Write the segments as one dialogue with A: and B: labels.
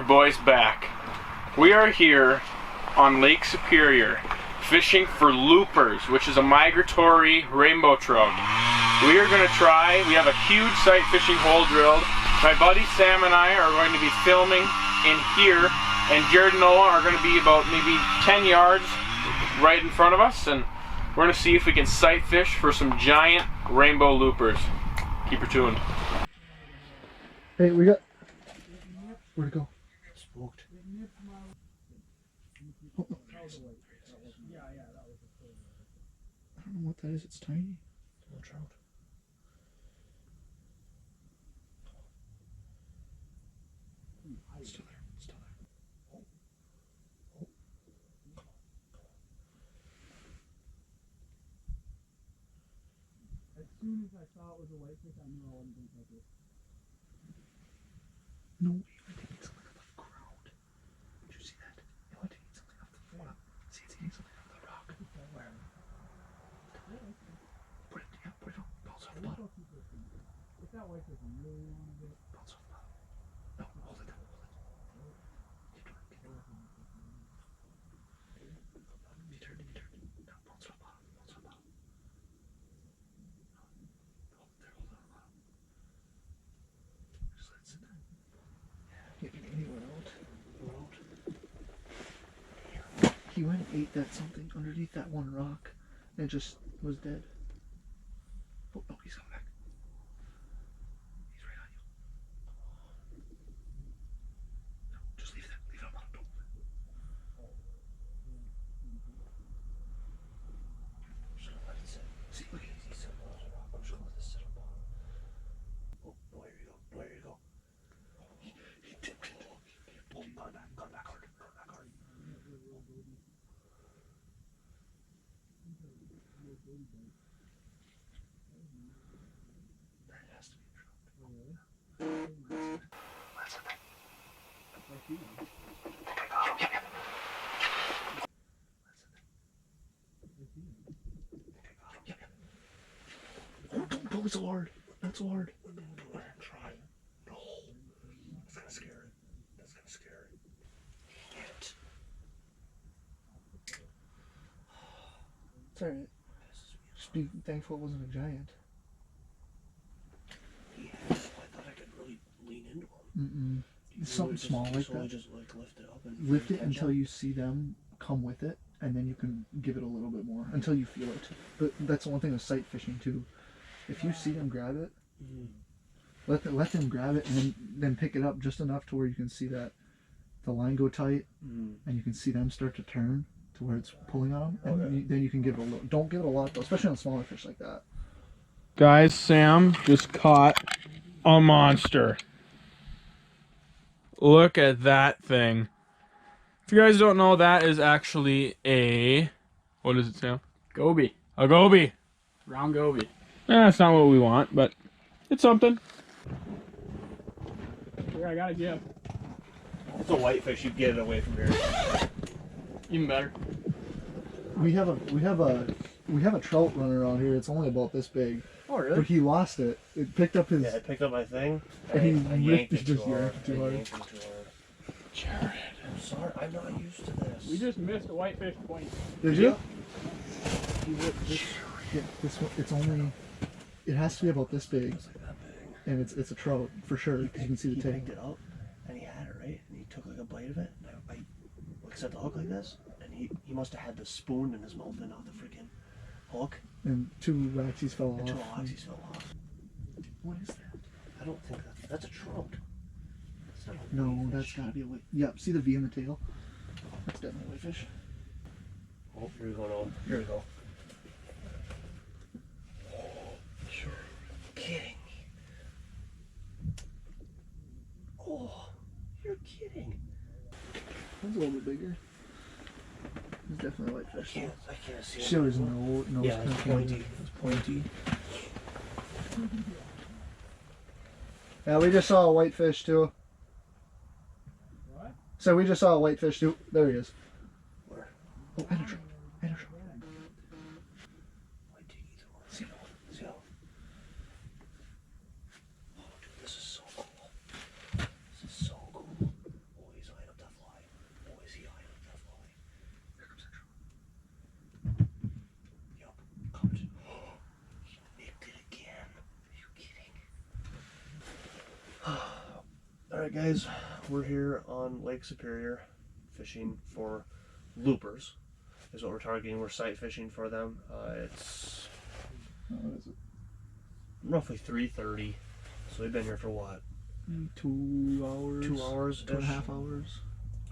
A: your boy's back. We are here on Lake Superior fishing for loopers, which is a migratory rainbow trout. We are going to try, we have a huge sight fishing hole drilled. My buddy Sam and I are going to be filming in here, and Jared and Noah are going to be about maybe 10 yards right in front of us, and we're going to see if we can sight fish for some giant rainbow loopers. Keep her tuned.
B: Hey, we got... Where'd it go?
C: Spooked.
B: Oh, no. I don't know what that is. It's tiny.
C: Little trout.
B: It's still there. It's still there. Oh. Oh. Come on.
D: As soon as I saw it was a whitefish, I knew I wasn't going to touch it.
B: No way. I think it's something off the ground. Did you see that? No, I think it's something off the floor. See, it's eating something off the rock. Where? Put it, yeah, put it on. Bounce off the bottom.
D: If that whitefish really wanted it.
B: Bounce off the bottom. No, hold it down. Hold it. Keep doing it. Keep doing it. He turned. He turned. No, bounce off the bottom. Bounce off the bottom. Hold it there. Hold it on the bottom. Just let it sit there. He went out. He went and ate that something underneath that one rock and just was dead. Oh no, he's coming back. He's right on you. No, just leave it there. Leave it on bottom. Don't move it.
C: I'm just gonna let it sit.
B: See, look at it.
C: He's sitting on the rock. I'm just gonna let this sit on bottom. Oh, no, here you go. No, here you go.
B: He dipped into it.
C: Oh, gone back hard. Gone back hard.
B: That has to be a trout. Oh, really? That's it. Take off. Yeah. That's it. Oh, don't so hard. Not so hard.
C: Try. No. That's gonna scare it. That's gonna scare it.
B: It. It's alright. Just be thankful it wasn't a giant.
C: Yes. I thought I could really lean into him.
B: It's something small like that.
C: Just like lift it up and
B: Lift it until you see them come with it, and then you can give it a little bit more until you feel it. But that's the one thing with sight fishing too. If you see them grab it, let them grab it, and then pick it up just enough to where you can see that the line go tight, and you can see them start to turn to where it's pulling on them, and then you can give it a little. Don't give it a lot though, especially on smaller fish like that.
A: Guys, Sam just caught a monster. Look at that thing. If you guys don't know, that is actually a... What is it, Sam?
D: Goby.
A: A goby.
D: Round goby.
A: That's not what we want, but it's something.
D: Here, I got a gift.
C: It's a whitefish. You get it away from here.
D: Even better.
B: We have a trout running around here. It's only about this big.
C: Oh, really?
B: But he lost it. It picked up his.
C: Yeah, I picked up my thing.
B: And
C: I
B: he
C: yanked
B: ripped
C: it
B: it
C: too hard.
B: too hard.
C: I yanked it too hard.
A: Jared.
C: I'm sorry. I'm not used to this.
D: We just missed a whitefish point.
B: Did you?
C: He ripped this.
B: Yeah, this one. It's only. It has to be about this big,
C: It's like that big.
B: and it's a trout for sure because you can see the
C: He
B: tail.
C: picked it up, and he had it right, and he took like a bite of it. And I set the hook like this, and he must have had the spoon in his mouth and not the freaking hook.
B: And two waxies fell
C: And
B: off.
C: 2 oxys fell off.
B: What is that?
C: I don't think that's a trout. That's not a
B: No,
C: whitefish.
B: that's gotta be a white. Yep. See the V in the tail? That's definitely a whitefish.
C: Oh, here we go, Noah. Here we go. You're kidding me. Oh, you're kidding.
B: That's a little bit bigger. It's definitely a whitefish.
C: I can't see it.
B: Show his nose.
C: Yeah, it's pointy. It's pointy.
B: Yeah, we just saw a whitefish too.
D: What?
B: So we just saw a whitefish too. There he is.
C: Where?
B: Oh, and a trout. And a trout.
C: Might take either one. See that one? See that one? Oh, dude, this is so cool. This is so cool. Oh, he's Alright guys, we're here on Lake Superior fishing for loopers is what we're targeting. We're sight fishing for them. It's
B: What is it?
C: roughly 3:30, so we've been here for what?
B: 2 hours.
C: 2 hours?
B: 2.5 hours.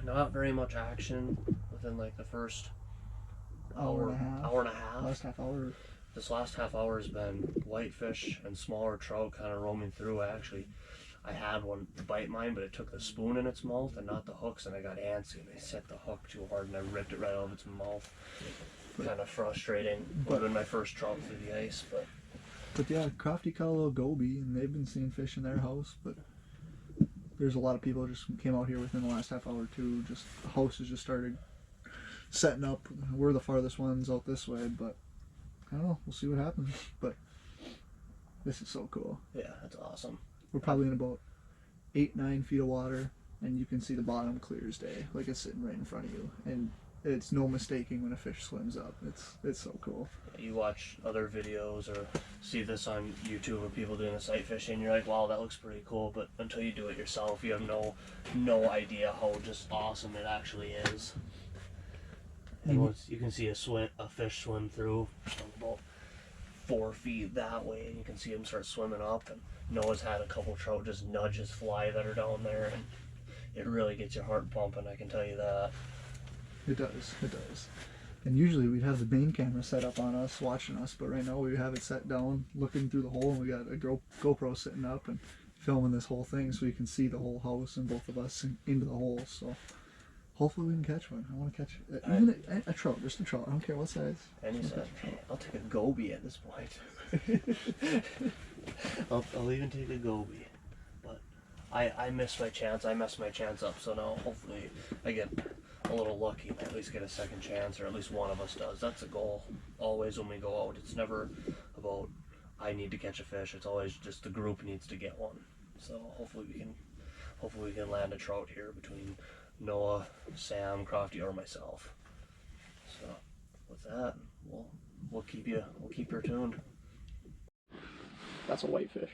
C: Not very much action within like the first
B: Hour and a half.
C: Hour and a half.
B: Last half hour.
C: This last half hour has been whitefish and smaller trout kind of roaming through. I had one bite mine, but it took the spoon in its mouth and not the hooks, and I got antsy and I set the hook too hard and I ripped it right out of its mouth. Kind of frustrating. Would have been my first trout through the ice,
B: But yeah, Crofty caught a little goby, and they've been seeing fish in their house, but there's a lot of people just came out here within the last half hour too. Just the house has just started setting up. We're the farthest ones out this way, but I don't know. We'll see what happens. But this is so cool.
C: yeah, that's awesome.
B: We're probably in about 8-9 feet of water, and you can see the bottom clear as day, like it's sitting right in front of you, and it's no mistaking when a fish swims up. It's so cool.
C: You watch other videos or see this on YouTube of people doing the sight fishing, you're like, wow, that looks pretty cool, but until you do it yourself, you have no idea how just awesome it actually is. And once you can see a fish swim through about 4 feet that way, and you can see him start swimming up, and Noah's had a couple trout just nudge his fly that are down there, and it really gets your heart pumping, I can tell you that.
B: It does. It does. And usually we'd have the main camera set up on us, watching us, but right now we have it set down, looking through the hole, and we got a GoPro sitting up and filming this whole thing so you can see the whole house and both of us into the hole. So hopefully we can catch one. I want to catch even a trout, just a trout. I don't care what size.
C: Any size. I'll take a goby at this point. I'll even take a goby. But I missed my chance. I messed my chance up, so now hopefully I get a little lucky and at least get a second chance, or at least one of us does. That's the goal always when we go out. It's never about I need to catch a fish. It's always just the group needs to get one. So hopefully we can land a trout here between Noah, Sam, Crofty, or myself. So with that, we'll keep you tuned.
D: That's a whitefish.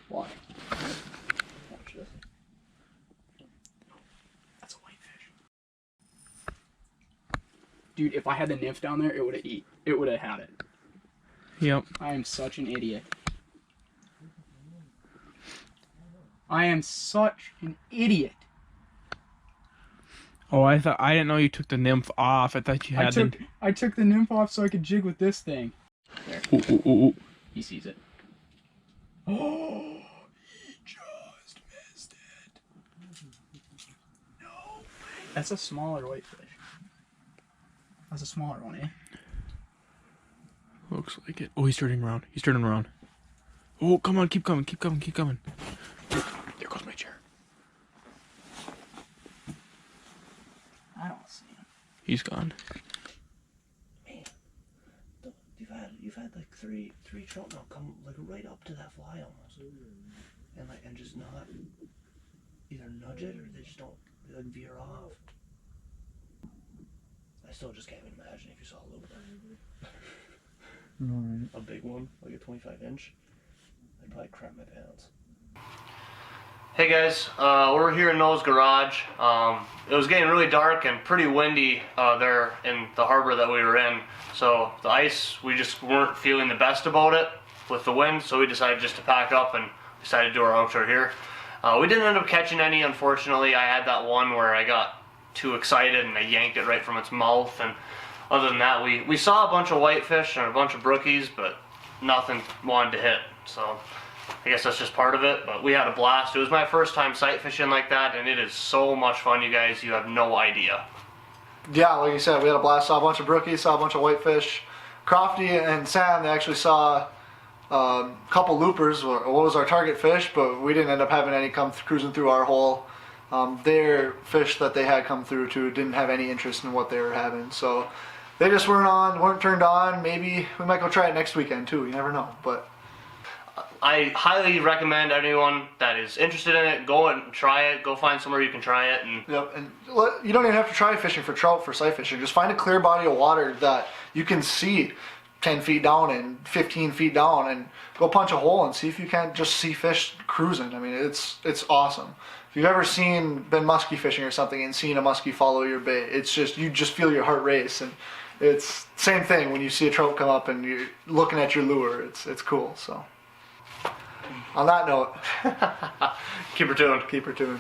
D: Why? Watch this. That's a whitefish. Dude, if I had the nymph down there, it would have had it.
A: Yep.
D: I am such an idiot. I am such an idiot.
A: Oh, I didn't know you took the nymph off. I thought you had
D: I took the nymph off so I could jig with this thing. There.
A: Ooh.
D: He sees it. Oh, he just missed it. No way. That's a smaller whitefish. That's a smaller one, eh?
A: Looks like it. Oh, he's turning around. Oh, come on, keep coming. There goes my chair.
D: I don't see him.
A: He's gone.
C: Man, you've had like three trout now come like right up to that fly almost, and just not either nudge it or they just don't like veer off. I still just can't even imagine if you saw a looper.
B: Alright.
C: A big one, like a 25-inch. I'd probably crap my pants. Hey guys, we're here in Noah's garage. It was getting really dark and pretty windy there in the harbor that we were in. So the ice, we just weren't feeling the best about it with the wind, so we decided just to pack up and decided to do our outro here. We didn't end up catching any, unfortunately. I had that one where I got too excited and I yanked it right from its mouth, and other than that we saw a bunch of whitefish and a bunch of brookies, but nothing wanted to hit. So I guess that's just part of it, but we had a blast. It was my first time sight fishing like that, and it is so much fun, you guys. You have no idea.
B: Yeah, like you said, we had a blast. Saw a bunch of brookies, saw a bunch of whitefish. Crofty and Sam, they actually saw a couple loopers. What was our target fish, but we didn't end up having any come cruising through our hole. Their fish that they had come through to didn't have any interest in what they were having, so they just weren't turned on. Maybe we might go try it next weekend too. You never know, but.
C: I highly recommend anyone that is interested in it, go and try it. Go find somewhere you can try it. And
B: yep, and you don't even have to try fishing for trout for sight fishing. Just find a clear body of water that you can see 10 feet down and 15 feet down, and go punch a hole and see if you can't just see fish cruising. I mean, it's awesome. If you've ever been muskie fishing or something and seen a muskie follow your bait, it's just, you just feel your heart race. And it's same thing when you see a trout come up and you're looking at your lure. It's cool. So on that note,
C: Keep her tuned.
B: keep her tuned.